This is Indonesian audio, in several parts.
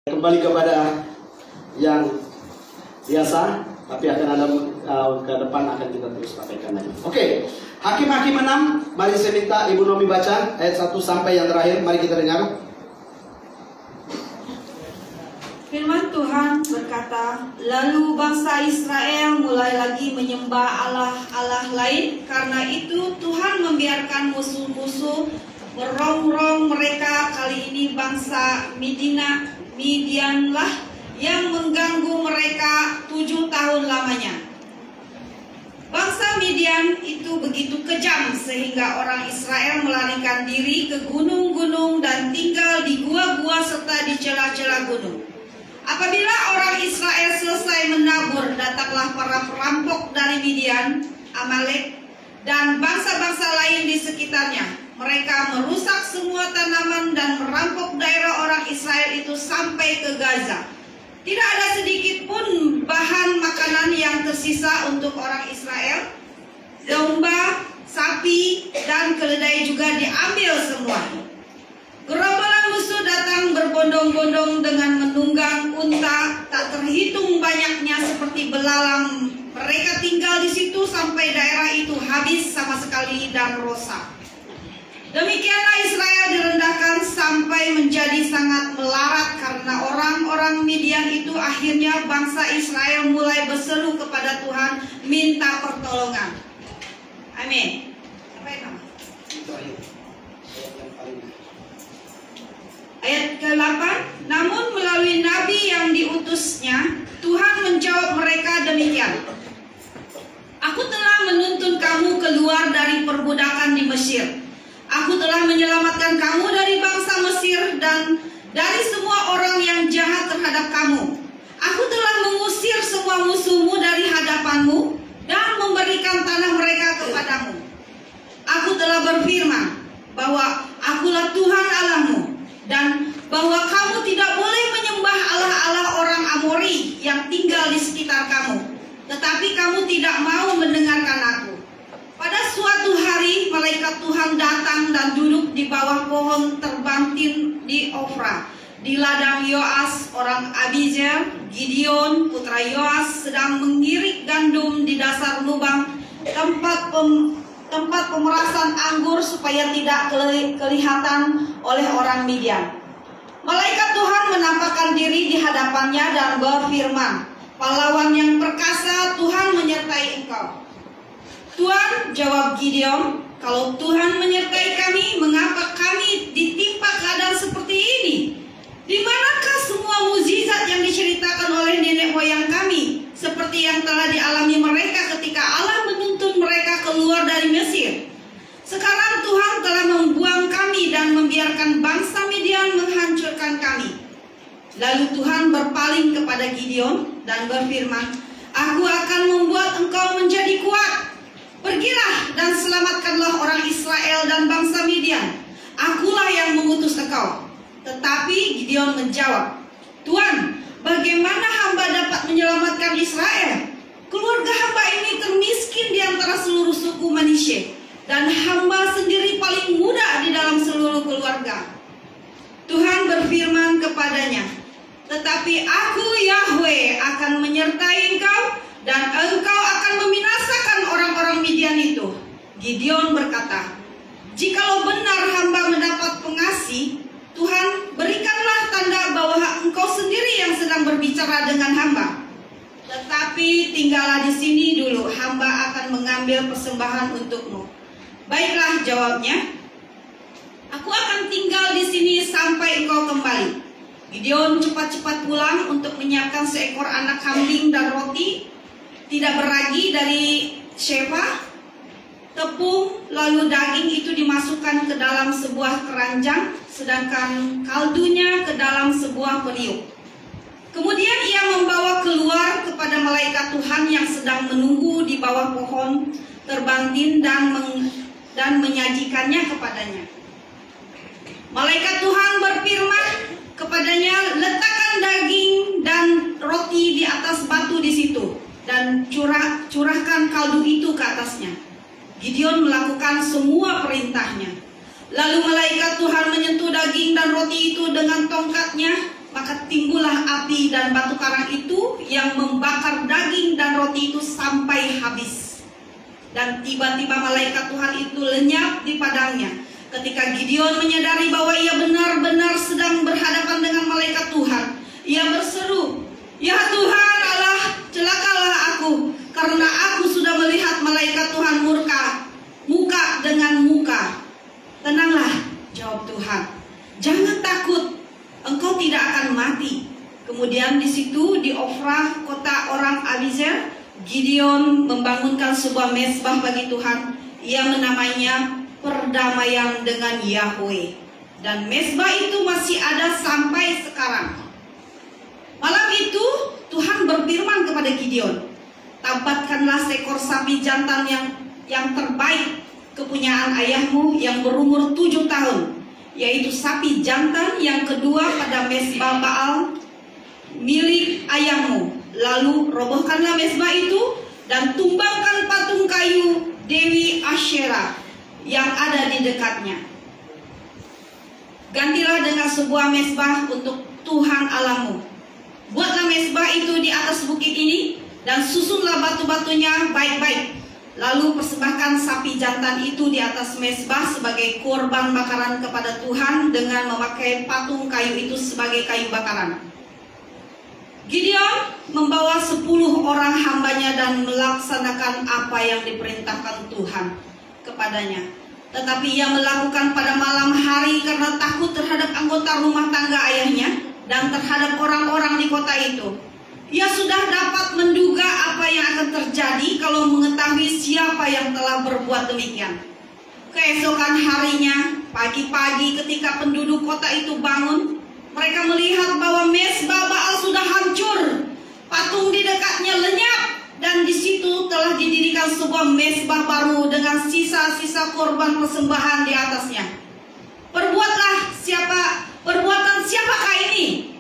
Kembali kepada yang biasa, tapi akan ada ke depan akan kita terus sampaikan lagi. Oke, Hakim-Hakim 6, mari saya minta Ibu Nomi baca ayat 1 sampai yang terakhir. Mari kita dengar. Firman Tuhan berkata, lalu bangsa Israel mulai lagi menyembah Allah-Allah lain. Karena itu Tuhan membiarkan musuh-musuh merongrong mereka. Kali ini bangsa Midianlah yang mengganggu mereka 7 tahun lamanya. Bangsa Midian itu begitu kejam sehingga orang Israel melarikan diri ke gunung-gunung dan tinggal di gua-gua serta di celah-celah gunung. Apabila orang Israel selesai menabur, datanglah para perampok dari Midian, Amalek, dan bangsa-bangsa lain di sekitarnya. Mereka merusak semua tanaman dan merampok daerah orang Israel itu sampai ke Gaza. Tidak ada sedikit pun bahan makanan yang tersisa untuk orang Israel. Domba, sapi, dan keledai juga diambil semua. Gerombolan musuh datang berbondong-bondong dengan menunggang unta, tak terhitung banyaknya seperti belalang. Mereka tinggal di situ sampai daerah itu habis sama sekali dan rusak. Demikianlah Israel direndahkan sampai menjadi sangat melarat karena orang-orang Midian itu. Akhirnya bangsa Israel mulai berseru kepada Tuhan, minta pertolongan. Amin. Sampai nama. Ayat ke-8, namun melalui nabi yang diutusnya, Tuhan menjawab mereka demikian. Aku telah menuntun kamu keluar dari perbudakan di Mesir. Aku telah menyelamatkan kamu dari bangsa Mesir dan dari semua orang yang jahat terhadap kamu. Aku telah mengusir semua musuhmu dari hadapanmu dan memberikan tanah mereka kepadamu. Aku telah berfirman bahwa akulah Tuhan Allahmu dan bahwa kamu tidak boleh menyembah Allah-Allah orang Amori yang tinggal di sekitar kamu. Tetapi kamu tidak mau mendengarkan aku. Pada suatu hari malaikat Tuhan datang dan duduk di bawah pohon terbantin di Ofra. Di ladang Yoas orang Abizer, Gideon putra Yoas sedang mengirik gandum di dasar lubang tempat pemerasan anggur supaya tidak kelihatan oleh orang Midian. Malaikat Tuhan menampakkan diri di hadapannya dan berfirman, pahlawan yang perkasa, Tuhan menyertai engkau. Tuhan, jawab Gideon, kalau Tuhan menyertai kami, mengapa kami ditimpa keadaan seperti ini? Di manakah semua mukjizat yang diceritakan oleh nenek moyang kami, seperti yang telah dialami mereka ketika Allah menuntun mereka keluar dari Mesir? Sekarang Tuhan telah membuang kami dan membiarkan bangsa Midian menghancurkan kami. Lalu Tuhan berpaling kepada Gideon dan berfirman, aku akan membuat engkau menjadi kuat. Pergilah dan selamatkanlah orang Israel dan bangsa Midian. Akulah yang mengutus engkau. Tetapi Gideon menjawab, Tuhan, bagaimana hamba dapat menyelamatkan Israel? Keluarga hamba ini termiskin di antara seluruh suku manusia, dan hamba sendiri paling muda di dalam seluruh keluarga. Tuhan berfirman kepadanya, tetapi aku Yahweh akan menyertai engkau, dan engkau akan membinasakan orang-orang Midian itu. Gideon berkata, jikalau benar hamba mendapat pengasih, Tuhan berikanlah tanda bahwa engkau sendiri yang sedang berbicara dengan hamba. Tetapi tinggallah di sini dulu, hamba akan mengambil persembahan untukmu. Baiklah, jawabnya, aku akan tinggal di sini sampai engkau kembali. Gideon cepat-cepat pulang untuk menyiapkan seekor anak kambing dan roti tidak beragi dari Sheva, tepung, lalu daging itu dimasukkan ke dalam sebuah keranjang, sedangkan kaldunya ke dalam sebuah periuk. Kemudian ia membawa keluar kepada malaikat Tuhan yang sedang menunggu di bawah pohon terbantin dan menyajikannya kepadanya. Malaikat Tuhan berfirman kepadanya, letakkan daging dan roti di atas batu di situ, dan curahkan kaldu itu ke atasnya. Gideon melakukan semua perintahnya. Lalu malaikat Tuhan menyentuh daging dan roti itu dengan tongkatnya, maka timbullah api dan batu karang itu yang membakar daging dan roti itu sampai habis. Dan tiba-tiba malaikat Tuhan itu lenyap di padangnya. Ketika Gideon menyadari bahwa ia benar-benar sedang berhadapan dengan malaikat Tuhan, ia berseru, "Ya Tuhan Allah, celakalah aku, karena aku sudah melihat malaikat Tuhan muka dengan muka." "Tenanglah," jawab Tuhan, "jangan takut, engkau tidak akan mati." Kemudian di situ di Ofra, kota orang Abiezer, Gideon membangunkan sebuah mezbah bagi Tuhan. Ia menamainya Perdamaian dengan Yahweh, dan mezbah itu masih ada sampai sekarang. Malam itu Tuhan berfirman kepada Gideon, "Tabatkanlah seekor sapi jantan yang terbaik kepunyaan ayahmu yang berumur 7 tahun, yaitu sapi jantan yang kedua pada mezbah Baal milik ayahmu. Lalu robohkanlah mezbah itu dan tumbangkan patung kayu Dewi Asyera yang ada di dekatnya. Gantilah dengan sebuah mezbah untuk Tuhan Allahmu. Buatlah mezbah itu di atas bukit ini dan susunlah batu-batunya baik-baik. Lalu persembahkan sapi jantan itu di atas mezbah sebagai korban bakaran kepada Tuhan dengan memakai patung kayu itu sebagai kayu bakaran." Gideon membawa 10 orang hambanya dan melaksanakan apa yang diperintahkan Tuhan kepadanya. Tetapi ia melakukan pada malam hari karena takut terhadap anggota rumah tangga ayahnya dan terhadap orang-orang di kota itu. Ia sudah dapat menduga apa yang akan terjadi kalau mengetahui siapa yang telah berbuat demikian. Keesokan harinya, pagi-pagi ketika penduduk kota itu bangun, mereka melihat bahwa mezbah Baal sudah hancur, patung di dekatnya lenyap, dan di situ telah didirikan sebuah mezbah baru dengan sisa-sisa korban persembahan di atasnya. Perbuatan siapakah ini?"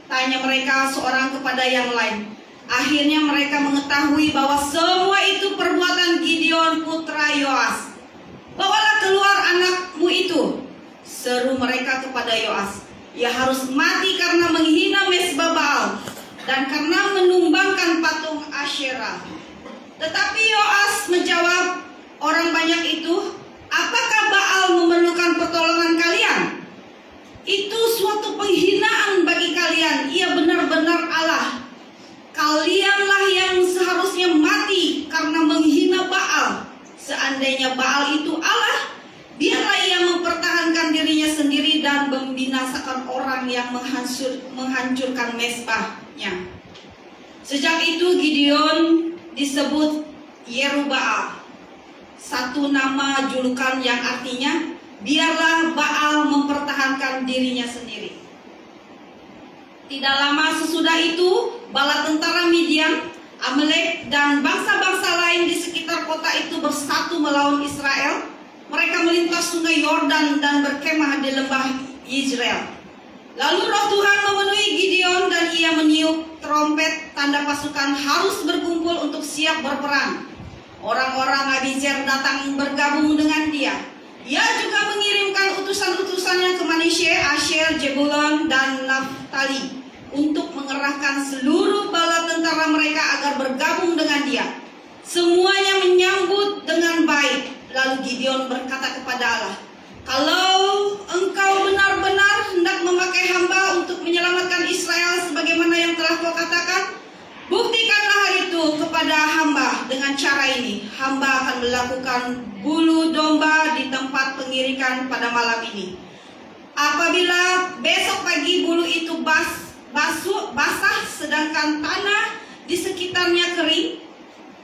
tanya mereka seorang kepada yang lain. Akhirnya mereka mengetahui bahwa semua itu perbuatan Gideon putra Yoas. "Bawalah keluar anakmu itu," seru mereka kepada Yoas. "Ia harus mati karena menghina mezbah Baal dan karena menumbangkan patung Asyera." Tetapi Yoas menjawab orang banyak itu, "Apakah Baal memerlukan pertolongan kalian? Itu suatu penghinaan bagi kalian. Ia benar-benar Allah. Kalianlah yang seharusnya mati karena menghina Baal. Seandainya Baal itu Allah, biarlah ia mempertahankan dirinya sendiri dan membinasakan orang yang menghancurkan mezbahnya." Sejak itu Gideon disebut Yerubbaal, satu nama julukan yang artinya biarlah Baal mempertahankan dirinya sendiri. Tidak lama sesudah itu, bala tentara Midian, Amalek, dan bangsa-bangsa lain di sekitar kota itu bersatu melawan Israel. Mereka melintas sungai Yordan dan berkemah di lembah Yizreel. Lalu roh Tuhan memenuhi Gideon dan ia meniup trompet, tanda pasukan harus berkumpul untuk siap berperang. Orang-orang Abiezer datang bergabung dengan dia. Ia juga mengirimkan utusan-utusannya ke Manasye, Asher, Zebulon, dan Naftali untuk mengerahkan seluruh bala tentara mereka agar bergabung dengan dia. Semuanya menyambut dengan baik. Lalu Gideon berkata kepada Allah, "Kalau engkau benar-benar hendak memakai hamba untuk menyelamatkan Israel sebagaimana yang telah kau katakan, buktikanlah hal itu kepada hamba dengan cara ini. Hamba akan melakukan bulu domba di tempat pengirikan pada malam ini. Apabila besok pagi bulu itu basah sedangkan tanah di sekitarnya kering,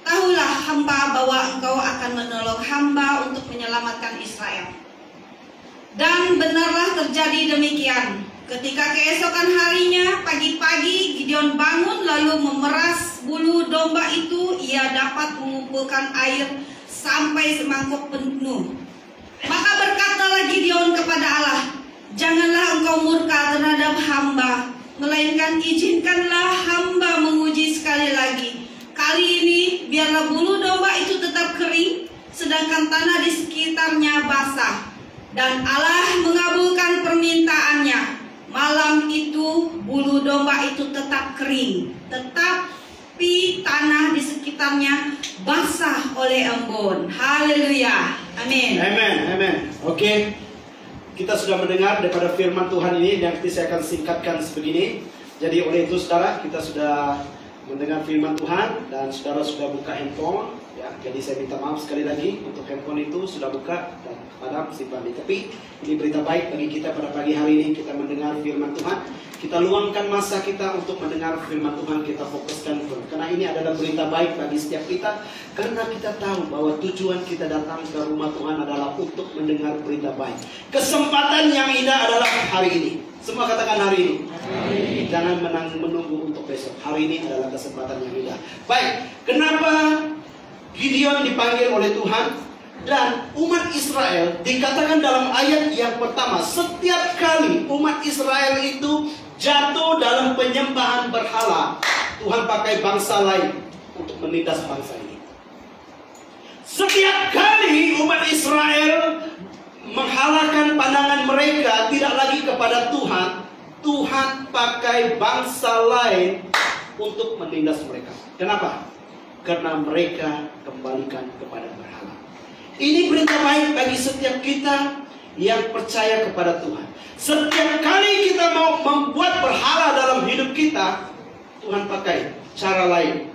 tahulah hamba bahwa engkau akan menolong hamba untuk menyelamatkan Israel." Dan benarlah terjadi demikian. Ketika keesokan harinya, pagi-pagi Gideon bangun lalu memeras bulu domba itu. Ia dapat mengumpulkan air sampai semangkuk penuh. Maka berkatalah Gideon kepada Allah, "Janganlah engkau murka terhadap hamba, melainkan izinkanlah hamba menguji sekali lagi. Kali ini biarlah bulu domba itu tetap kering, sedangkan tanah di sekitarnya basah." Dan Allah mengabulkan permintaannya. Malam itu bulu domba itu tetap kering, tetapi tanah di sekitarnya basah oleh embun. Haleluya. Amin. Amen. Amen. Oke. Kita sudah mendengar daripada firman Tuhan ini, yang nanti saya akan singkatkan sebegini. Jadi oleh itu saudara, kita sudah mendengar firman Tuhan dan saudara sudah buka handphone. Ya, jadi saya minta maaf sekali lagi untuk handphone itu sudah buka dan padam simpan di tepi. Ini berita baik bagi kita pada pagi hari ini, kita mendengar firman Tuhan. Kita luangkan masa kita untuk mendengar firman Tuhan, kita fokuskan karena ini adalah berita baik bagi setiap kita. Karena kita tahu bahwa tujuan kita datang ke rumah Tuhan adalah untuk mendengar berita baik. Kesempatan yang indah adalah hari ini. Semua katakan hari ini. Jangan menunggu untuk besok. Hari ini adalah kesempatan yang indah. Baik, kenapa Gideon dipanggil oleh Tuhan? Dan umat Israel dikatakan dalam ayat yang pertama, setiap kali umat Israel itu jatuh dalam penyembahan berhala, Tuhan pakai bangsa lain untuk menindas bangsa ini. Setiap kali umat Israel menghalangkan pandangan mereka tidak lagi kepada Tuhan, Tuhan pakai bangsa lain untuk menindas mereka. Kenapa? Karena mereka kembalikan kepada berhala. Ini berita baik bagi setiap kita yang percaya kepada Tuhan. Setiap kali kita mau membuat berhala dalam hidup kita, Tuhan pakai cara lain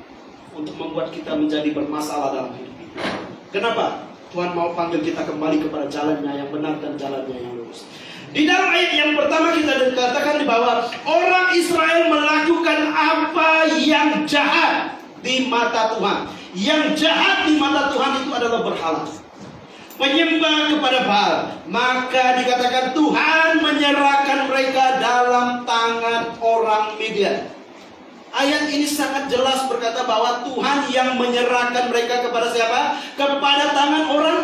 untuk membuat kita menjadi bermasalah dalam hidup kita. Kenapa? Tuhan mau panggil kita kembali kepada jalannya yang benar dan jalannya yang lurus. Di dalam ayat yang pertama kita dikatakan bahwa orang Israel melakukan apa yang jahat di mata Tuhan. Yang jahat di mata Tuhan itu adalah berhala, penyembah kepada Baal. Maka dikatakan Tuhan menyerahkan mereka dalam tangan orang Midian. Ayat ini sangat jelas berkata bahwa Tuhan yang menyerahkan mereka kepada siapa? Kepada tangan orang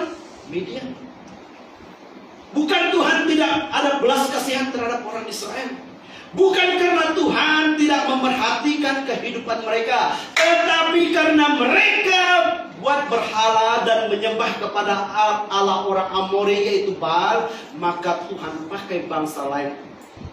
Midian. Bukan Tuhan tidak ada belas kasihan terhadap orang Israel. Bukan karena Tuhan tidak memperhatikan kehidupan mereka, tetapi karena mereka buat berhala dan menyembah kepada Allah orang Amori yaitu Baal, maka Tuhan pakai bangsa lain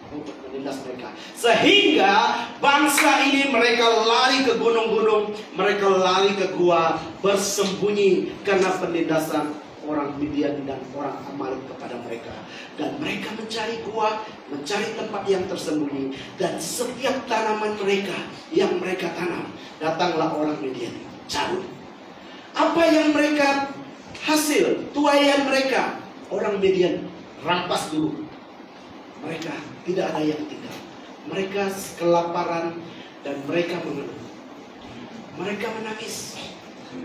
untuk menindas mereka. Sehingga bangsa ini mereka lari ke gunung-gunung, mereka lari ke gua bersembunyi karena penindasan orang Midian dan orang Amalek kepada mereka. Dan mereka mencari gua, mencari tempat yang tersembunyi, dan setiap tanaman mereka yang mereka tanam, datanglah orang Midian cabut. Apa yang mereka hasil, tuaian mereka, orang Midian rampas dulu. Mereka tidak ada yang tinggal. Mereka kelaparan dan mereka mengeluh. Mereka menangis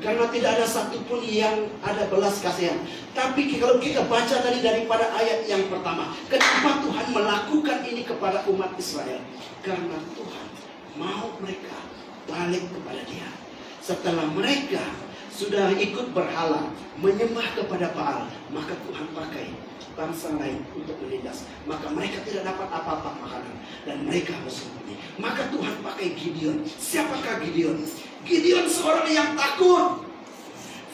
karena tidak ada satupun yang ada belas kasihan. Tapi kalau kita baca tadi daripada ayat yang pertama, kenapa Tuhan melakukan ini kepada umat Israel? Karena Tuhan mau mereka balik kepada Dia. Setelah mereka sudah ikut berhala, menyembah kepada Baal, maka Tuhan pakai bangsa lain untuk menindas. Maka mereka tidak dapat apa-apa makanan dan mereka bersembunyi. Maka Tuhan pakai Gideon. Siapakah Gideon? Gideon seorang yang takut.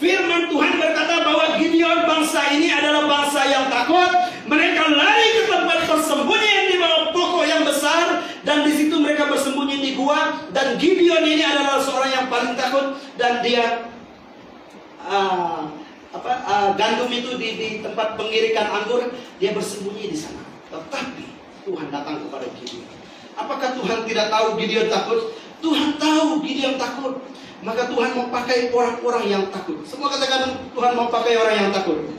Firman Tuhan berkata bahwa Gideon, bangsa ini adalah bangsa yang takut. Mereka lari ke tempat persembunyian di bawah pokok yang besar, dan di situ mereka bersembunyi di gua. Dan Gideon ini adalah seorang yang paling takut, dan dia gandum itu di tempat pengirikan anggur, dia bersembunyi di sana. Tetapi Tuhan datang kepada Gideon. Apakah Tuhan tidak tahu Gideon takut? Tuhan tahu Gideon takut. Maka Tuhan mau pakai orang-orang yang takut. Semua katakan Tuhan mau pakai orang yang takut.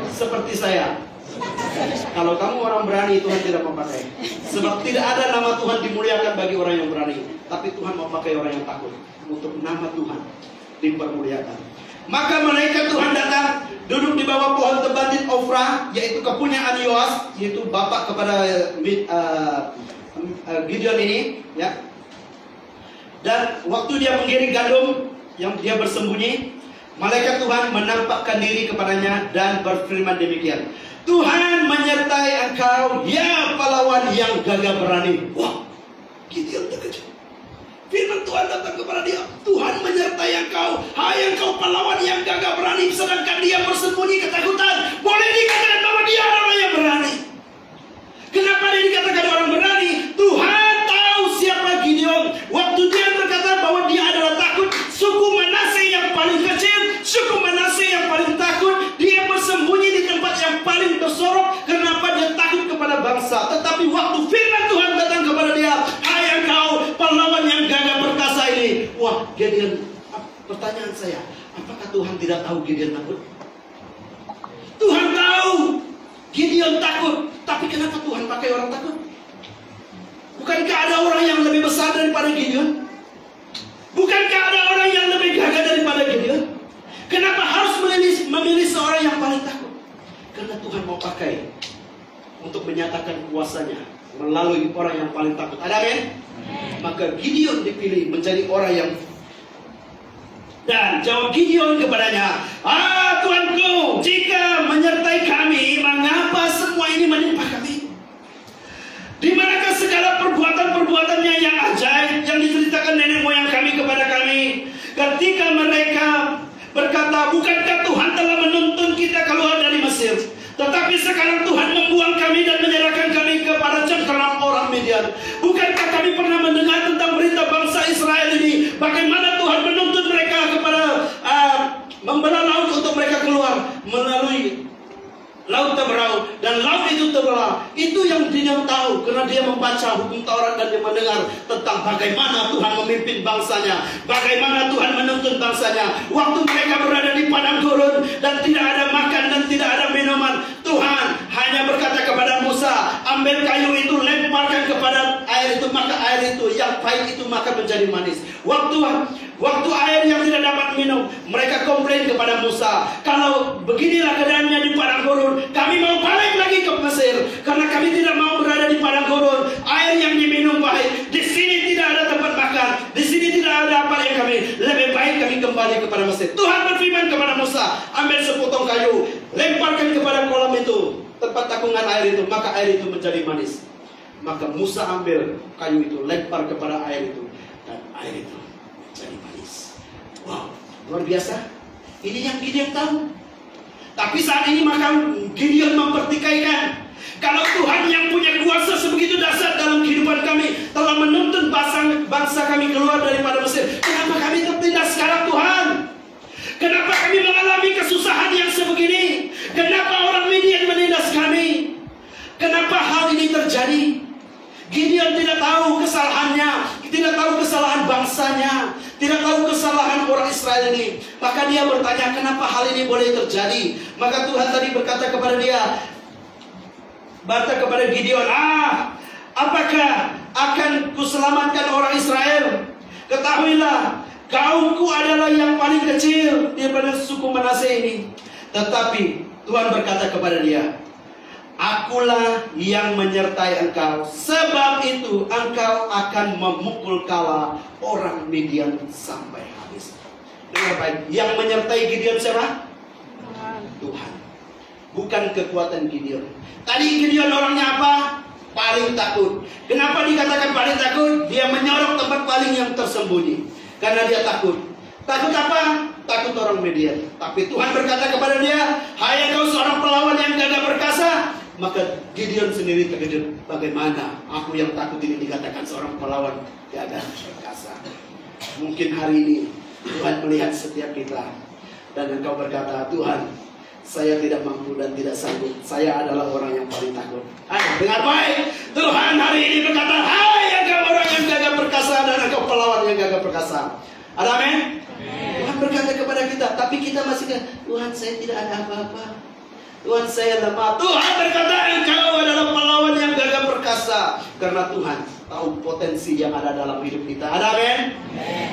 Seperti saya. Kalau kamu orang berani, Tuhan tidak mau pakai. Sebab tidak ada nama Tuhan dimuliakan bagi orang yang berani. Tapi Tuhan mau pakai orang yang takut untuk nama Tuhan dipermuliakan. Maka malaikat Tuhan datang, duduk di bawah pohon tebatit Ofra, yaitu kepunyaan Yoas, yaitu bapak kepada Gideon ini, ya. Dan waktu dia menggiring gandum yang dia bersembunyi, malaikat Tuhan menampakkan diri kepadanya dan berfirman demikian, Tuhan menyertai engkau, ya pahlawan yang gagah berani. Wah, Gideon terkejut. Firman Tuhan datang kepada dia, Tuhan menyertai engkau, hai engkau pahlawan yang gagah berani. Sedangkan dia bersembunyi ketakutan. Boleh dikatakan bahwa dia adalah yang berani. Kenapa dikatakan orang berani, Tuhan tahu siapa Gideon. Waktu dia berkata bahwa dia adalah takut, suku Manasye yang paling kecil, suku Manasye yang paling takut, dia bersembunyi di tempat yang paling tersorok. Kenapa dia takut kepada bangsa? Tetapi waktu firman Tuhan datang kepada dia, hai engkau pahlawan yang gagah perkasa ini. Wah, Gideon, pertanyaan saya, apakah Tuhan tidak tahu Gideon takut? Tuhan tahu Gideon takut, tapi kenapa Tuhan pakai orang takut? Bukankah ada orang yang lebih besar daripada Gideon? Bukankah ada orang yang lebih gagah daripada Gideon? Kenapa harus memilih seorang yang paling takut? Karena Tuhan mau pakai untuk menyatakan kuasanya melalui orang yang paling takut. Ada amin? Maka Gideon dipilih menjadi orang yang, dan jawab Gideon kepadanya, Tuanku, jika menyertai kami, mengapa semua ini menimpa kami? Di manakah segala perbuatan-perbuatannya yang ajaib yang diceritakan nenek moyang kami kepada kami? Ketika mereka berkata, bukankah Tuhan telah menuntun kita keluar dari Mesir? Tetapi sekarang Tuhan membuang kami dan menyerahkan kami kepada cengkeram orang Midian. Bukankah kami pernah mendengar tentang berita bangsa Israel ini? Bagaimana Tuhan menuntun mereka kepada membelah laut untuk mereka keluar melalui laut terberau, dan laut itu terbelah. Itu yang dia tahu, karena dia membaca hukum Taurat dan dia mendengar tentang bagaimana Tuhan memimpin bangsanya, bagaimana Tuhan menuntun bangsanya. Waktu mereka berada di padang gurun dan tidak ada makan dan tidak ada minuman, Tuhan hanya berkata kepada Musa, ambil kayu itu, lemparkan kepada air itu, maka air itu yang pahit itu maka menjadi manis. Waktu air yang tidak dapat minum, mereka komplain kepada Musa, kalau beginilah keadaannya di padang gurun, kami mau balik lagi ke Mesir, karena kami tidak mau berada di padang gurun. Air yang diminum pahit, di sini tidak ada tempat makan, di sini tidak ada apa yang kami, lebih baik kami kembali kepada Mesir. Tuhan berfirman kepada Musa, ambil sepotong kayu, lemparkan kepada kolam itu, tempat takungan air itu, maka air itu menjadi manis. Maka Musa ambil kayu itu, lempar kepada air itu, dan air itu jadi manis. Wow, luar biasa. Ini yang Gideon tahu. Tapi saat ini maka Gideon mempertikaikan, kalau Tuhan yang punya kuasa sebegitu dahsyat dalam kehidupan kami, telah menuntun bangsa kami keluar daripada Mesir, kenapa kami tertindas sekarang Tuhan? Kenapa kami mengalami kesusahan yang sebegini? Kenapa orang Midian menindas kami? Kenapa hal ini terjadi? Gideon tidak tahu kesalahannya, tidak tahu kesalahan bangsanya, tidak tahu kesalahan orang Israel ini. Maka dia bertanya, kenapa hal ini boleh terjadi? Maka Tuhan tadi berkata kepada dia, kepada Gideon, apakah akan kuselamatkan orang Israel? Ketahuilah, kaumku adalah yang paling kecil daripada suku Manasye ini. Tetapi Tuhan berkata kepada dia, akulah yang menyertai engkau, sebab itu engkau akan memukul kepala orang Midian sampai habis. Dengar baik, yang menyertai Gideon siapa? Tuhan. Bukan kekuatan Gideon. Tadi Gideon orangnya apa? Paling takut. Kenapa dikatakan paling takut? Dia menyorok tempat paling yang tersembunyi, karena dia takut. Takut apa? Takut orang Midian. Tapi Tuhan berkata kepada dia, hai engkau seorang pelawan yang gagah perkasa. Maka Gideon sendiri terkejut, bagaimana aku yang takut ini dikatakan seorang pahlawan gagah perkasa. Mungkin hari ini Tuhan melihat setiap kita, dan engkau berkata, Tuhan, saya tidak mampu dan tidak sanggup, saya adalah orang yang paling takut. Dengar baik, Tuhan hari ini berkata, hai engkau orang yang gagah perkasa dan engkau pahlawan yang gagah perkasa. Ada amin? Tuhan berkata kepada kita, tapi kita masih kata, Tuhan saya tidak ada apa-apa, Tuhan saya lemah. Tuhan berkata, engkau adalah pahlawan yang gagah perkasa. Karena Tuhan tahu potensi yang ada dalam hidup kita. Ada amin?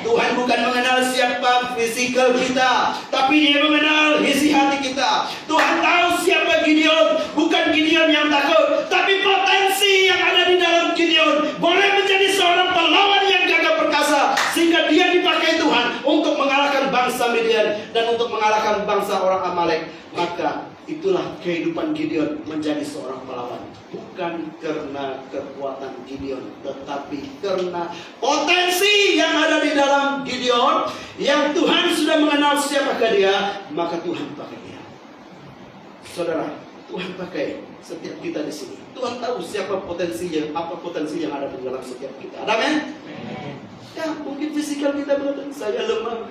Tuhan bukan mengenal siapa fisikal kita, tapi Dia mengenal isi hati kita. Tuhan tahu siapa Gideon. Bukan Gideon yang takut, tapi potensi yang ada di dalam Gideon boleh menjadi seorang pahlawan yang gagah perkasa, sehingga dia dipakai Tuhan untuk mengalahkan bangsa Midian dan untuk mengalahkan bangsa orang Amalek. Maka itulah kehidupan Gideon menjadi seorang pahlawan. Bukan karena kekuatan Gideon, tetapi karena potensi yang ada di dalam Gideon, yang Tuhan sudah mengenal siapakah dia, maka Tuhan pakai dia. Saudara, Tuhan pakai setiap kita di sini. Tuhan tahu siapa potensinya, apa potensi yang ada di dalam setiap kita. Amin. Ya, mungkin fisikal kita berkata, saya lemah,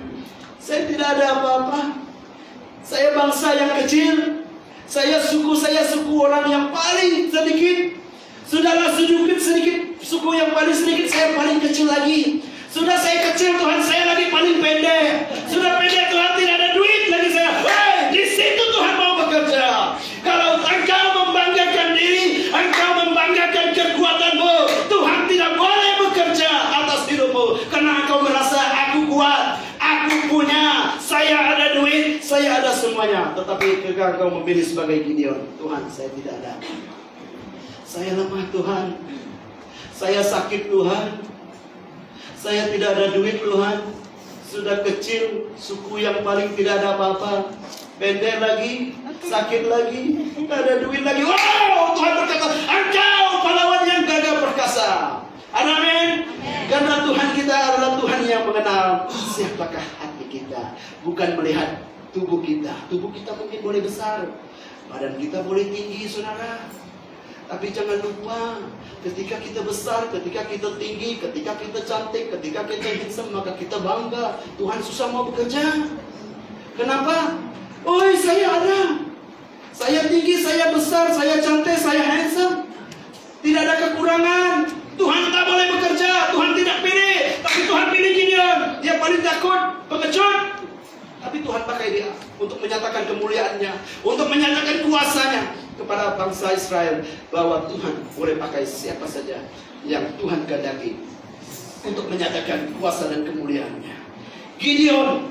saya tidak ada apa-apa, saya bangsa yang kecil, saya suku orang yang paling sedikit. Sudahlah sedikit suku yang paling sedikit, saya paling kecil lagi. Sudah saya kecil, Tuhan, saya lagi paling pendek. Sudah pendek, Tuhan, tidak ada duit lagi saya. Di situ Tuhan mau bekerja. Kalau engkau membanggakan diri, engkau membanggakan kekuatanmu, Tuhan tidak boleh bekerja atas hidupmu. Karena engkau merasa aku kuat, aku punya, saya ada duit, saya ada semuanya. Tetapi ketika engkau memilih sebagai Gideon, Tuhan, saya tidak ada. Saya lemah, Tuhan. Saya sakit, Tuhan. Saya tidak ada duit, Tuhan. Sudah kecil, suku yang paling tidak ada apa-apa. Pendek lagi, sakit lagi, tidak ada duit lagi. Wow, Tuhan berkata, engkau pahlawan yang gagah perkasa. Amin. Karena Tuhan kita adalah Tuhan yang mengenal siapakah hati kita. Bukan melihat tubuh kita. Tubuh kita mungkin boleh besar, badan kita boleh tinggi, saudara. Tapi jangan lupa, ketika kita besar, ketika kita tinggi, ketika kita cantik, ketika kita handsome, maka kita bangga. Tuhan susah mau bekerja. Kenapa? Oh, saya ada. Saya tinggi, saya besar, saya cantik, saya handsome. Tidak ada kekurangan. Tuhan tak boleh bekerja. Tuhan tidak pilih. Tapi Tuhan pilih Gideon. Dia paling takut, pengecut. Tapi Tuhan pakai dia untuk menyatakan kemuliaannya, untuk menyatakan kuasanya kepada bangsa Israel, bahwa Tuhan boleh pakai siapa saja yang Tuhan kehendaki untuk menyatakan kuasa dan kemuliaannya. Gideon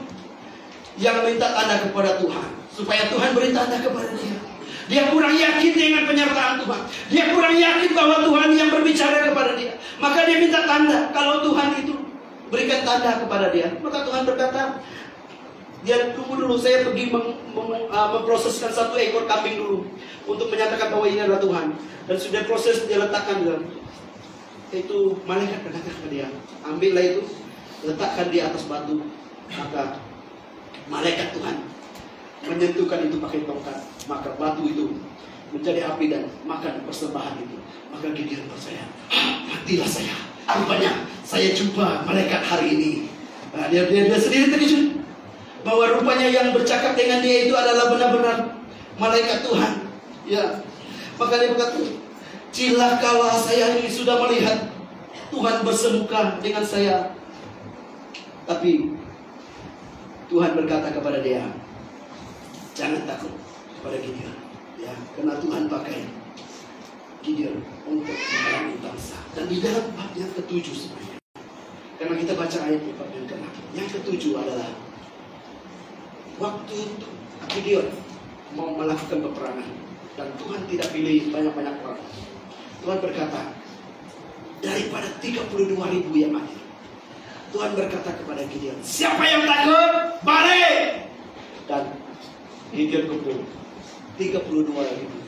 yang minta tanda kepada Tuhan, supaya Tuhan beri tanda kepada dia. Dia kurang yakin dengan penyertaan Tuhan. Dia kurang yakin bahwa Tuhan yang berbicara kepada dia. Maka dia minta tanda. Kalau Tuhan itu berikan tanda kepada dia, maka Tuhan berkata, dia tunggu dulu, saya pergi memproseskan 1 ekor kambing dulu untuk menyatakan bahwa ini adalah Tuhan. Dan sudah proses, dia letakkan dalam itu. Malaikat berkata kepada dia, ambillah itu, letakkan di atas batu. Maka malaikat Tuhan menyentuhkan itu pakai tongkat, maka batu itu menjadi api dan makan persembahan itu. Maka Gideon percaya, matilah saya, rupanya saya jumpa malaikat hari ini. Nah, dia sendiri terkejut bahwa rupanya yang bercakap dengan dia itu adalah benar-benar malaikat Tuhan. Ya, maka dia berkata, cilakalah saya ini sudah melihat Tuhan bersemuka dengan saya. Tapi Tuhan berkata kepada dia, jangan takut kepada Gideon. Ya, karena Tuhan pakai Gideon untuk memerangi bangsa. Dan di dalam bab yang ke-7 sebenarnya, karena kita baca ayat di bab yang ke-6, yang ke-7 adalah waktu itu Gideon mau melakukan peperangan dan Tuhan tidak pilih banyak-banyak orang. Tuhan berkata, daripada 32.000 yang mati, Tuhan berkata kepada Gideon, siapa yang takut? Balik! Dan Gideon kumpul 32.000.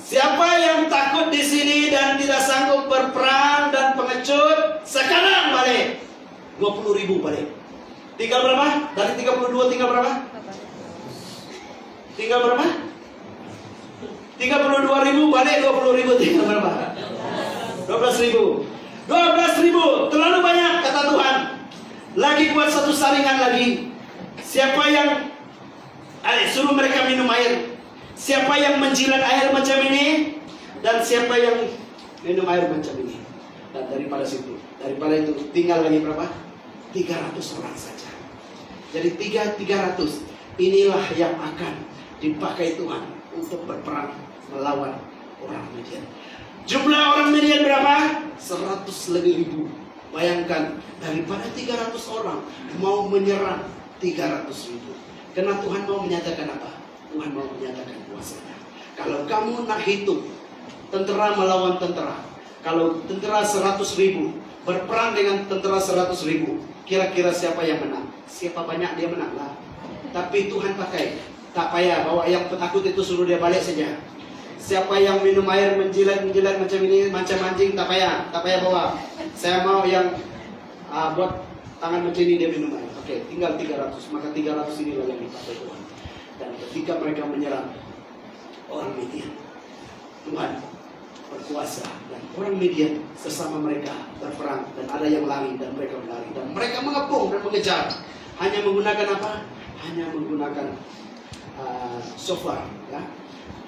Siapa yang takut di sini dan tidak sanggup berperang dan pengecut, sekarang balik. 20.000 balik. Tinggal berapa? Dari 32 tinggal berapa? Tinggal berapa? 32.000 balik 20.000 tinggal berapa? 12.000. 12.000 terlalu banyak kata Tuhan. Lagi buat satu saringan lagi. Siapa yang suruh mereka minum air? Siapa yang menjilat air macam ini? Dan siapa yang minum air macam ini? Dan daripada itu tinggal lagi berapa? 300 orang saja. Jadi 300 inilah yang akan dipakai Tuhan untuk berperang melawan orang Midian. Jumlah orang Midian berapa? 100 lebih ribu. Bayangkan, daripada 300 orang mau menyerang 300 ribu. Karena Tuhan mau menyatakan apa? Tuhan mau menyatakan kuasanya. Kalau kamu nak hitung tentara melawan tentara, kalau tentara 100 ribu berperang dengan tentara 100 ribu, kira-kira siapa yang menang? Siapa banyak dia menang lah. Tapi Tuhan pakai, tak payah bawa yang penakut itu, suruh dia balik saja. Siapa yang minum air menjilat macam ini, macam anjing, tak payah bawa. Saya mau yang buat tangan macam ini dia minum air. Oke, tinggal 300. Maka 300 inilah yang dipakai Tuhan. Dan ketika mereka menyerang orang Midian. Tuhan berkuasa dan orang Midian sesama mereka berperang dan ada yang lari dan mereka berlari dan mereka mengepung dan mengejar. Hanya menggunakan apa? Hanya menggunakan shofar, ya,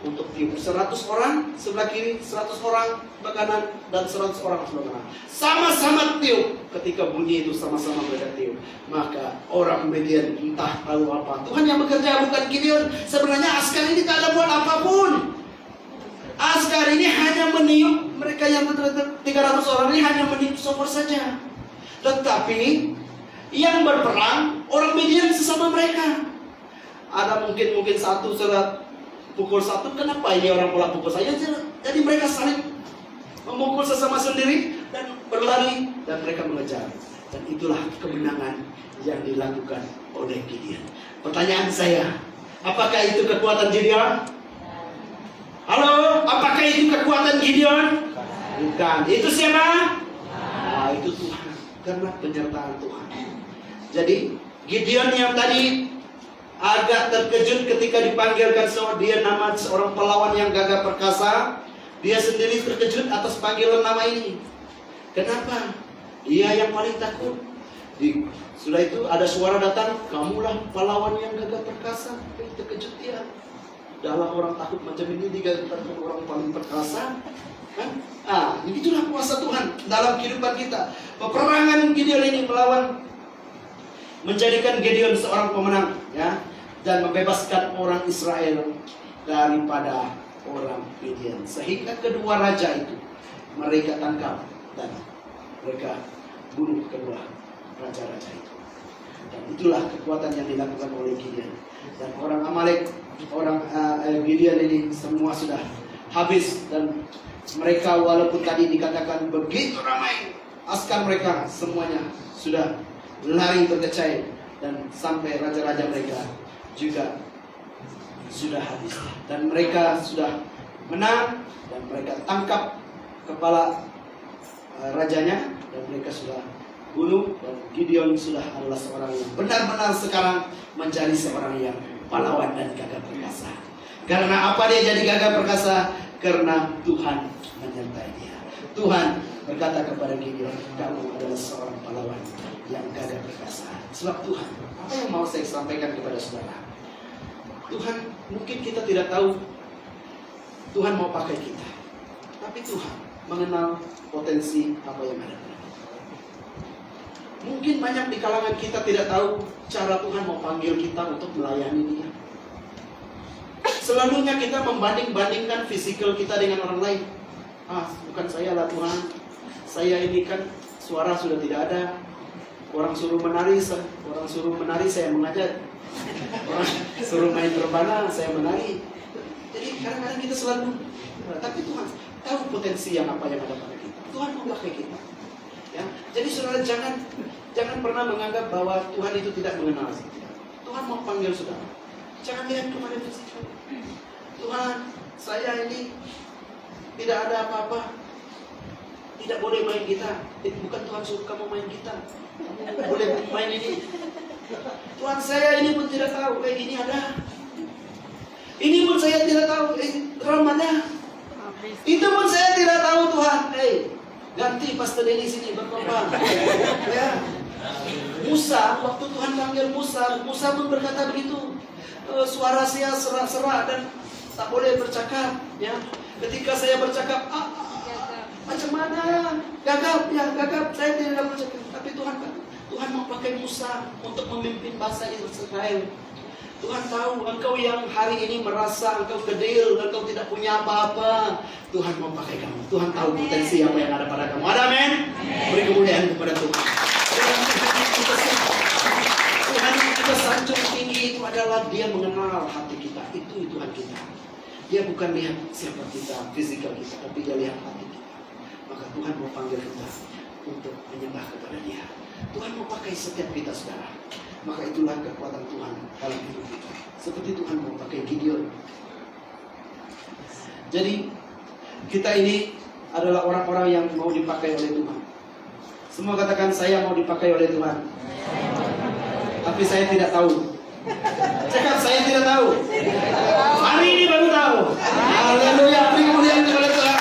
untuk tiup. 100 orang sebelah kiri, 100 orang sebelah kanan, dan 100 orang sebelah kanan. Sama-sama tiup. Ketika bunyi itu sama-sama mereka tiup, maka orang Midian entah tahu apa. Tuhan yang bekerja, bukan Gideon. Sebenarnya askar ini tak ada buat apapun. Askar ini hanya meniup. Mereka yang 300 orang ini hanya meniup shofar saja. Tetapi yang berperang orang Midian sesama mereka. Ada mungkin satu surat pukul satu, kenapa ini orang pula pukul saya? Jadi mereka saling memukul sesama sendiri dan berlari dan mereka mengejar. Dan itulah kemenangan yang dilakukan oleh Gideon. Pertanyaan saya, apakah itu kekuatan Gideon? Halo, apakah itu kekuatan Gideon? Bukan. Itu siapa? Nah, itu Tuhan. Karena penyertaan Tuhan. Jadi Gideon yang tadi agak terkejut ketika dipanggilkan dia nama seorang pahlawan yang gagah perkasa. Dia sendiri terkejut atas panggilan nama ini. Kenapa? Dia yang paling takut. Sudah itu ada suara datang, kamulah pahlawan yang gagah perkasa. Terkejut dia. Dalam orang takut macam ini dikatakan orang paling perkasa, kan? Itulah kuasa Tuhan dalam kehidupan kita. Peperangan Gideon ini menjadikan Gideon seorang pemenang, ya, dan membebaskan orang Israel daripada orang Midian. Sehingga kedua raja itu mereka tangkap dan mereka bunuh kedua raja-raja itu. Dan itulah kekuatan yang dilakukan oleh Gideon. Dan orang Amalek, orang Gideon ini semua sudah habis. Dan mereka walaupun tadi dikatakan begitu ramai, askar mereka semuanya sudah lari berkecai. Dan sampai raja-raja mereka juga sudah habis. Dan mereka sudah menang. Dan mereka tangkap kepala rajanya. Dan mereka sudah bunuh. Dan Gideon sudah adalah seorang yang benar-benar sekarang menjadi seorang yang pahlawan dan gagah perkasa. Karena apa dia jadi gagah perkasa? Karena Tuhan menyertai dia. Tuhan berkata kepada Gideon, kamu adalah seorang pahlawan yang gagah perkasa. Sebab Tuhan, apa yang mau saya sampaikan kepada saudara? Tuhan, mungkin kita tidak tahu Tuhan mau pakai kita, tapi Tuhan mengenal potensi apa yang ada. Mungkin banyak di kalangan kita tidak tahu cara Tuhan mau panggil kita untuk melayani Dia. Selalunya kita membanding-bandingkan fisikal kita dengan orang lain. Bukan saya lah Tuhan, saya ini kan suara sudah tidak ada. Orang suruh menari saya mengajar. Orang suruh main rebana, saya menari. Jadi kadang-kadang kita selalu, tapi Tuhan tahu potensi yang apa yang ada pada kita. Tuhan mau pakai kita. Ya, jadi saudara jangan pernah menganggap bahwa Tuhan itu tidak mengenal. Tuhan mau panggil saudara. Jangan lihat kepada fisikal. Tuhan, saya ini tidak ada apa-apa, tidak boleh main gitar. Bukan Tuhan suruh kamu main gitar, boleh main ini. Tuhan, saya ini pun tidak tahu kayak gini ada. Ini pun saya tidak tahu drum ada. Itu pun saya tidak tahu Tuhan. Ganti Pastor Denny sini berkorban. Ya. Musa, waktu Tuhan panggil Musa pun berkata begitu. Suara saya serak-serak dan tak boleh bercakap. Ya. Ketika saya bercakap, macam mana? Gagap, saya tidak bercakap. Tapi Tuhan mau pakai Musa untuk memimpin bangsa Israel. Tuhan tahu engkau yang hari ini merasa engkau kedil, engkau tidak punya apa-apa. Tuhan mau pakai kamu. Tuhan tahu potensi apa yang ada pada kamu. Ada amin? Beri kemuliaan kepada Tuhan. Tuhan yang kita sanjung tinggi itu adalah Dia mengenal hati kita. Itu Tuhan kita. Dia bukan lihat siapa kita, fisikal kita, tapi Dia lihat hati kita. Maka Tuhan mau panggil kita untuk menyembah kepada Dia. Tuhan mau pakai setiap kita, saudara. Maka itulah kekuatan Tuhan dalam hidup kita. Seperti Tuhan mau pakai Gideon. Jadi kita ini adalah orang-orang yang mau dipakai oleh Tuhan. Semua katakan, saya mau dipakai oleh Tuhan. Tapi saya tidak tahu. Cakap, saya tidak tahu. Hari ini baru tahu. Haleluya, beri kemuliaan kepada Tuhan.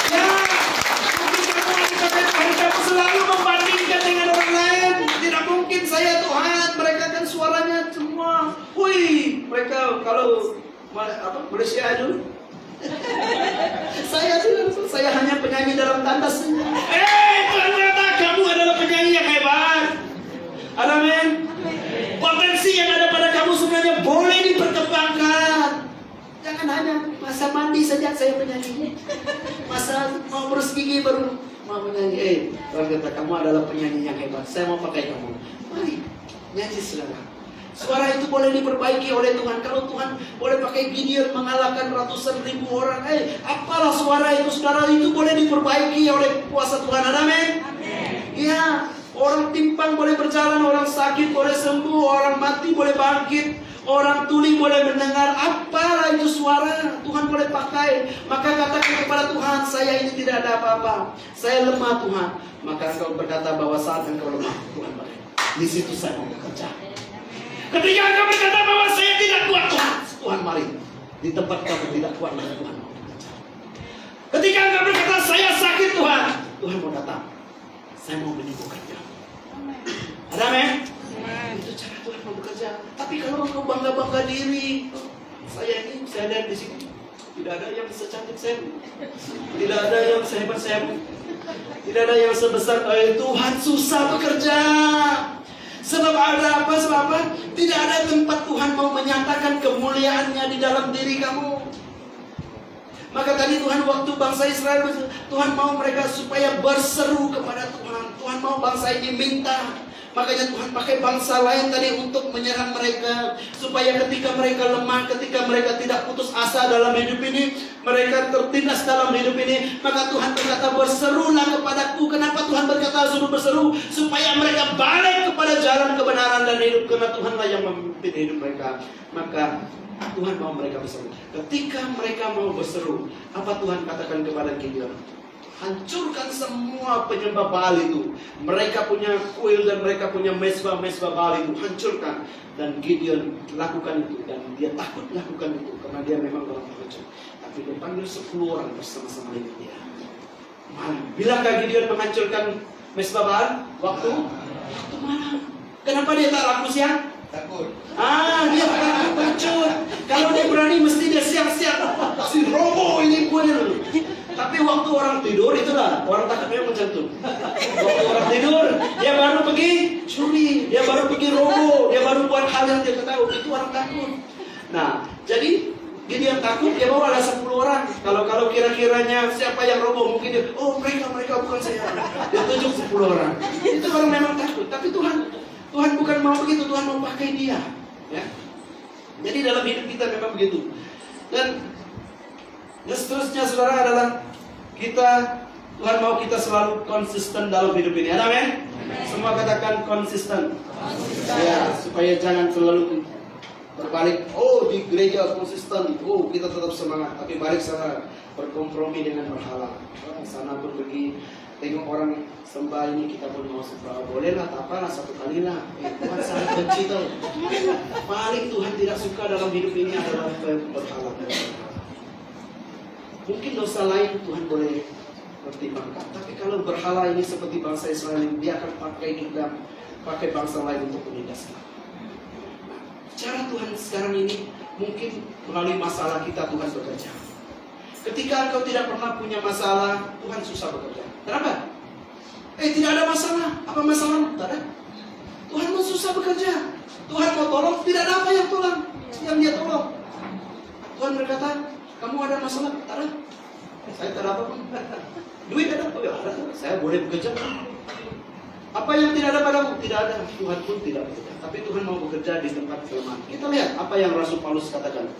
Ya, mungkin kamu dikatakan Tuhan, kamu selalu membandingkan dengan orang lain. Tidak mungkin saya Tuhan, mereka kan suaranya semua. Wih, mereka kalau Malaysia dulu. Saya hanya penyanyi dalam tandas. Tuhan kata kamu adalah penyanyi yang hebat. Amin. Potensi yang ada pada kamu sebenarnya boleh diperkembangkan. Jangan hanya masa mandi saja saya penyanyi. Masa mau berus gigi baru mau menyanyi. Tuhan kata kamu adalah penyanyi yang hebat. Saya mau pakai kamu. Mari nyanyi saudara. Suara itu boleh diperbaiki oleh Tuhan. Kalau Tuhan boleh pakai Gideon mengalahkan ratusan ribu orang, apalah suara itu saudara, itu boleh diperbaiki oleh kuasa Tuhan. Amin. Ya, orang timpang boleh berjalan, orang sakit boleh sembuh, orang mati boleh bangkit, orang tuli boleh mendengar. Apalah itu suara, Tuhan boleh pakai. Maka katakan kepada Tuhan, saya ini tidak ada apa-apa, saya lemah Tuhan. Maka engkau berkata bahwa saat engkau lemah, Tuhan pakai. Di situ saya mau bekerja. Ketika engkau berkata bahwa saya tidak kuat, Tuhan mari. Di tempat kamu tidak kuat, Tuhan mau bekerja. Ketika engkau berkata saya sakit, Tuhan mau datang. Saya mau menyembuhkan kamu. Ada amin? Itu cara Tuhan mau bekerja. Tapi kalau engkau bangga-bangga diri, saya lihat di sini tidak ada yang secantik saya, tidak ada yang sehebat saya, tidak ada yang sebesar Tuhan. Susah bekerja. Sebab ada apa? Sebab apa? Tidak ada tempat Tuhan mau menyatakan kemuliaannya di dalam diri kamu. Maka tadi Tuhan waktu bangsa Israel, Tuhan mau mereka supaya berseru kepada Tuhan. Tuhan mau bangsa ini minta. Makanya Tuhan pakai bangsa lain tadi untuk menyerang mereka. Supaya ketika mereka lemah, ketika mereka tidak putus asa dalam hidup ini, mereka tertindas dalam hidup ini, maka Tuhan berkata berserulah kepadaku. Kenapa Tuhan berkata suruh berseru? Supaya mereka balik kepada jalan kebenaran dan hidup. Karena Tuhanlah yang memimpin hidup mereka. Maka Tuhan mau mereka berseru. Ketika mereka mau berseru, apa Tuhan katakan kepada Gideon? Hancurkan semua penyembah Baal itu. Mereka punya kuil dan mereka punya mesbah-mesbah Baal itu. Hancurkan. Dan Gideon lakukan itu. Dan dia takut lakukan itu. Karena dia memang orang pengecut. Tapi dia panggil 10 orang bersama-sama dengan dia. Bilangkah Gideon menghancurkan mesbah Baal? Waktu malam. Kenapa dia tak laku siang? Takut. Dia takut pengecut. Kalau dia berani mesti dia siang-siang. Si robo ini kuil. Tapi waktu orang tidur itulah orang takut memang mencantum. Waktu orang tidur dia baru pergi curi, dia baru pergi robo, dia baru buat hal yang dia tahu. Itu orang takut. Nah, jadi dia takut, dia bawa ada 10 orang. Kalau kira-kiranya siapa yang robo, mungkin dia, mereka bukan saya. Dia tunjuk 10 orang. Itu orang memang takut. Tapi Tuhan bukan mau begitu, Tuhan mau pakai dia. Ya. Jadi dalam hidup kita memang begitu. Dan seterusnya saudara adalah Tuhan mau kita selalu konsisten dalam hidup ini. Amin. Semua katakan konsisten. Ya, supaya jangan selalu berbalik. Di gereja konsisten. Kita tetap semangat. Tapi balik sana berkompromi dengan berhala. Sana pun pergi tengok orang sembah ini, kita pun mau sembah. Bolehlah, apalah, 1 kali lah. Tuhan sangat benci tau. Paling Tuhan tidak suka dalam hidup ini adalah berhala. Mungkin dosa lain Tuhan boleh pertimbangkan. Tapi kalau berhala ini seperti bangsa Israel, dia akan pakai bangsa lain untuk menindas. Cara Tuhan sekarang ini mungkin melalui masalah kita Tuhan bekerja. Ketika engkau tidak pernah punya masalah, Tuhan susah bekerja. Kenapa? Tidak ada masalah. Apa masalah? Tak ada. Tuhan mau susah bekerja. Tuhan mau tolong, tidak ada apa yang tolong, yang dia tolong. Tuhan berkata, kamu ada masalah? Tak ada. Saya tak ada apa-apa. Duit ada? Ada. Saya boleh bekerja. Apa yang tidak ada padamu? Tidak ada. Tuhan pun tidak bekerja. Tapi Tuhan mau bekerja di tempat kelemahan. Kita lihat apa yang Rasul Paulus katakan.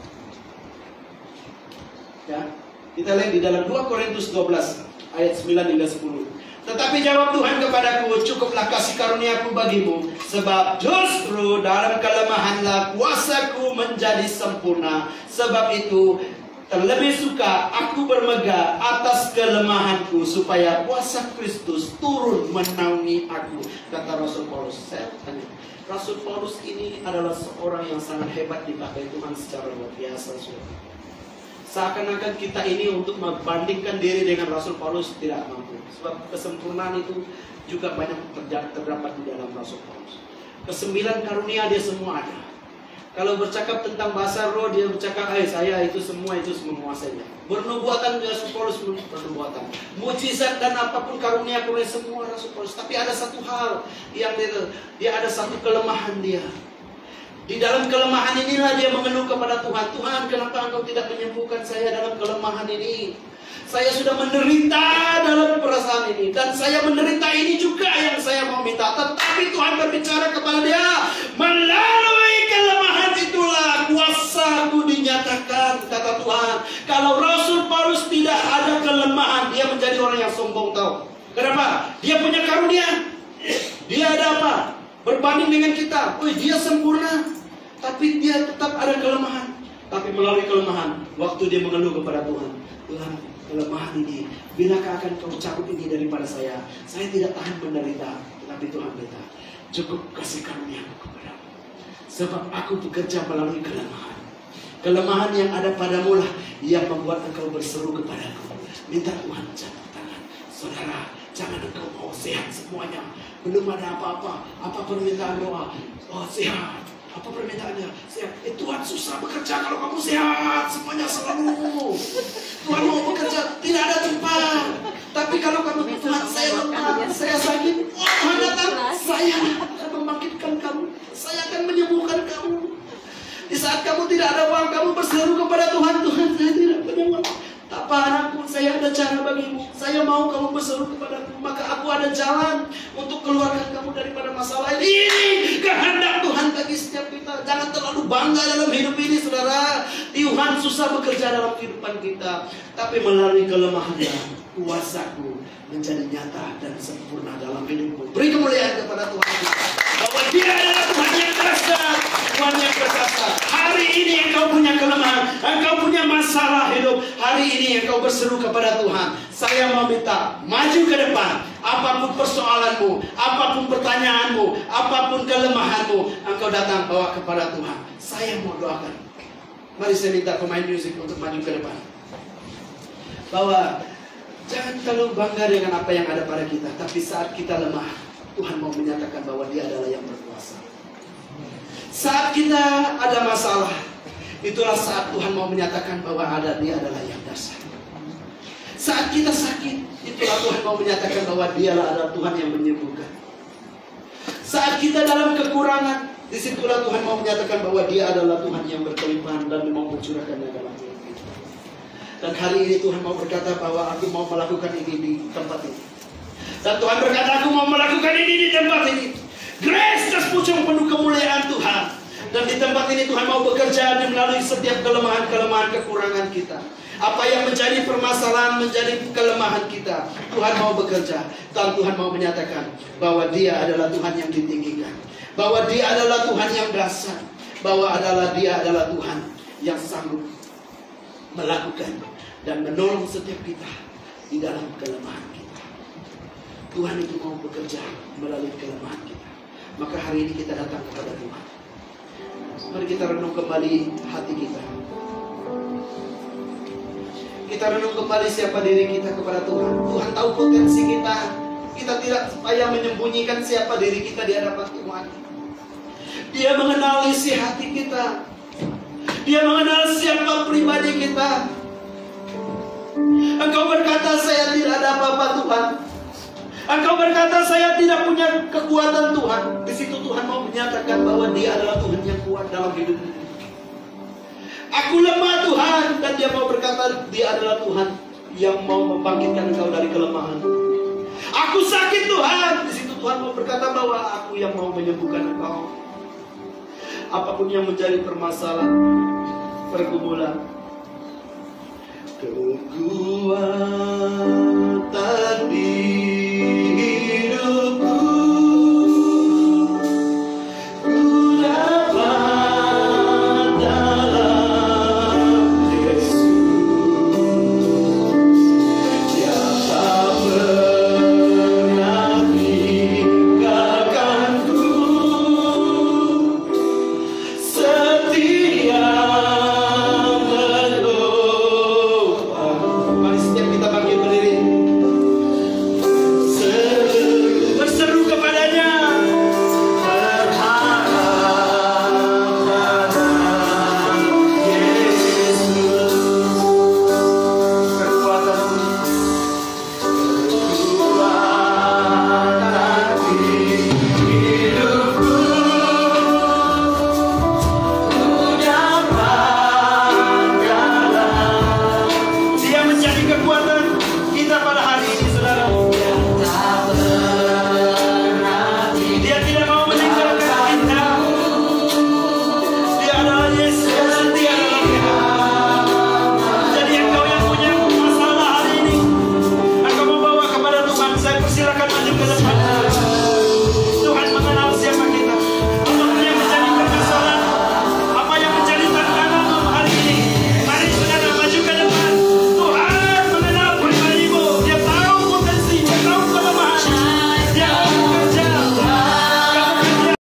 Ya, kita lihat di dalam 2 Korintus 12 ayat 9 hingga 10. Tetapi jawab Tuhan kepadaku, cukuplah kasih karuniaku bagimu, sebab justru dalam kelemahanlah kuasaku menjadi sempurna. Sebab itu terlebih suka aku bermegah atas kelemahanku, supaya kuasa Kristus turun menaungi aku. Kata Rasul Paulus. Saya tanya, Rasul Paulus ini adalah seorang yang sangat hebat dipakai Tuhan secara luar biasa. Seakan-akan kita ini untuk membandingkan diri dengan Rasul Paulus tidak mampu. Sebab kesempurnaan itu juga banyak terdapat di dalam Rasul Paulus. Kesembilan karunia dia semua ada. Kalau bercakap tentang bahasa roh, dia bercakap, saya itu semua menguasainya. Bernubuatan Rasul Paulus bernubuatan. Mujizat dan apapun karunia semua Rasul Paulus. Tapi ada satu hal yang dia ada satu kelemahan dia. Di dalam kelemahan inilah dia mengeluh kepada Tuhan. Tuhan, kenapa Engkau tidak menyembuhkan saya dalam kelemahan ini? Saya sudah menderita dalam perasaan ini. Dan saya menderita ini juga yang saya mau minta. Tetapi Tuhan berbicara kepada dia, melalui kelemahan itulah kuasa-Ku dinyatakan, kata Tuhan. Kalau Rasul Paulus tidak ada kelemahan, dia menjadi orang yang sombong, tahu. Kenapa? Dia punya karunia. Dia ada apa? Berbanding dengan kita. Dia sempurna. Tapi dia tetap ada kelemahan. Tapi melalui kelemahan, waktu dia mengeluh kepada Tuhan, Tuhan, kelemahan ini, bilakah akan Kau cabut ini daripada saya? Saya tidak tahan menderita. Tapi Tuhan berkata, cukup kasih karunia-Mu kepadamu. Sebab aku bekerja melalui kelemahan. Kelemahan yang ada padamu lah yang membuat engkau berseru kepadaku. Minta Tuhan jatuh tangan. Saudara, jangan engkau mau sehat semuanya. Belum ada apa-apa. Apa permintaan doa? Sehat. Apa permintaannya? Sehat. Tuhan susah bekerja kalau kamu sehat. Semuanya selalu. Tuhan mau bekerja, tidak ada tempat. Tapi kalau kamu, Tuhan saya lemah, saya sakit, Tuhan datang, saya akan membangkitkan kamu. Saya akan menyembuhkan kamu. Di saat kamu tidak ada uang, kamu berseru kepada Tuhan, Tuhan saya tidak punya uang. Tak apa anakku, saya ada cara bagimu. Saya mau kamu berseru kepadaku, maka aku ada jalan untuk keluarkan kamu daripada masalah ini. Ini kehendak Tuhan bagi setiap kita. Jangan terlalu bangga dalam hidup ini, saudara. Tuhan susah bekerja dalam kehidupan kita, tapi melalui kelemahannya, kuasa-Ku menjadi nyata dan sempurna dalam hidupmu. Beri kemuliaan kepada Tuhan kita, bahwa Dia adalah Tuhan yang dahsyat, Tuhan yang perkasa. Hari ini engkau punya kelemahan, engkau punya masalah hidup. Hari ini engkau berseru kepada Tuhan, saya mau minta maju ke depan. Apapun persoalanmu, apapun pertanyaanmu, apapun kelemahanmu, engkau datang bawa kepada Tuhan. Saya mau doakan. Mari saya minta pemain musik untuk maju ke depan. Bahwa jangan terlalu bangga dengan apa yang ada pada kita, tapi saat kita lemah, Tuhan mau menyatakan bahwa Dia adalah yang berkuasa. Saat kita ada masalah, itulah saat Tuhan mau menyatakan bahwa Dia adalah yang dahsyat. Saat kita sakit, itulah Tuhan mau menyatakan bahwa Dialah adalah Tuhan yang menyembuhkan. Saat kita dalam kekurangan, disitulah Tuhan mau menyatakan bahwa Dia adalah Tuhan yang berkelimpahan dan mau mencurahkannya dalam hidup kita. Dan hari ini Tuhan mau berkata bahwa aku mau melakukan ini di tempat ini. Dan Tuhan berkata, aku mau melakukan ini di tempat ini. Grace tas pucung penuh kemuliaan Tuhan. Dan di tempat ini Tuhan mau bekerja melalui setiap kelemahan-kelemahan kekurangan kita. Apa yang menjadi permasalahan, menjadi kelemahan kita, Tuhan mau bekerja. Dan Tuhan mau menyatakan bahwa Dia adalah Tuhan yang ditinggikan, bahwa Dia adalah Tuhan yang dahsyat, bahwa Dia adalah Tuhan yang sanggup melakukan dan menolong setiap kita di dalam kelemahan kita. Tuhan itu mau bekerja melalui kelemahan kita. Maka hari ini kita datang kepada Tuhan. Mari kita renung kembali hati kita. Kita renung kembali siapa diri kita kepada Tuhan. Tuhan tahu potensi kita. Kita tidak supaya menyembunyikan siapa diri kita di hadapan Tuhan. Dia mengenal isi hati kita. Dia mengenal siapa pribadi kita. Engkau berkata, saya tidak ada apa-apa Tuhan. Engkau berkata, saya tidak punya kekuatan Tuhan. Di situ Tuhan mau menyatakan bahwa Dia adalah Tuhan yang kuat dalam hidup ini. Aku lemah Tuhan, dan Dia mau berkata Dia adalah Tuhan yang mau membangkitkan engkau dari kelemahan. Aku sakit Tuhan, di situ Tuhan mau berkata bahwa aku yang mau menyembuhkan engkau. Apapun yang menjadi permasalahan, pergumulan, kekuatan di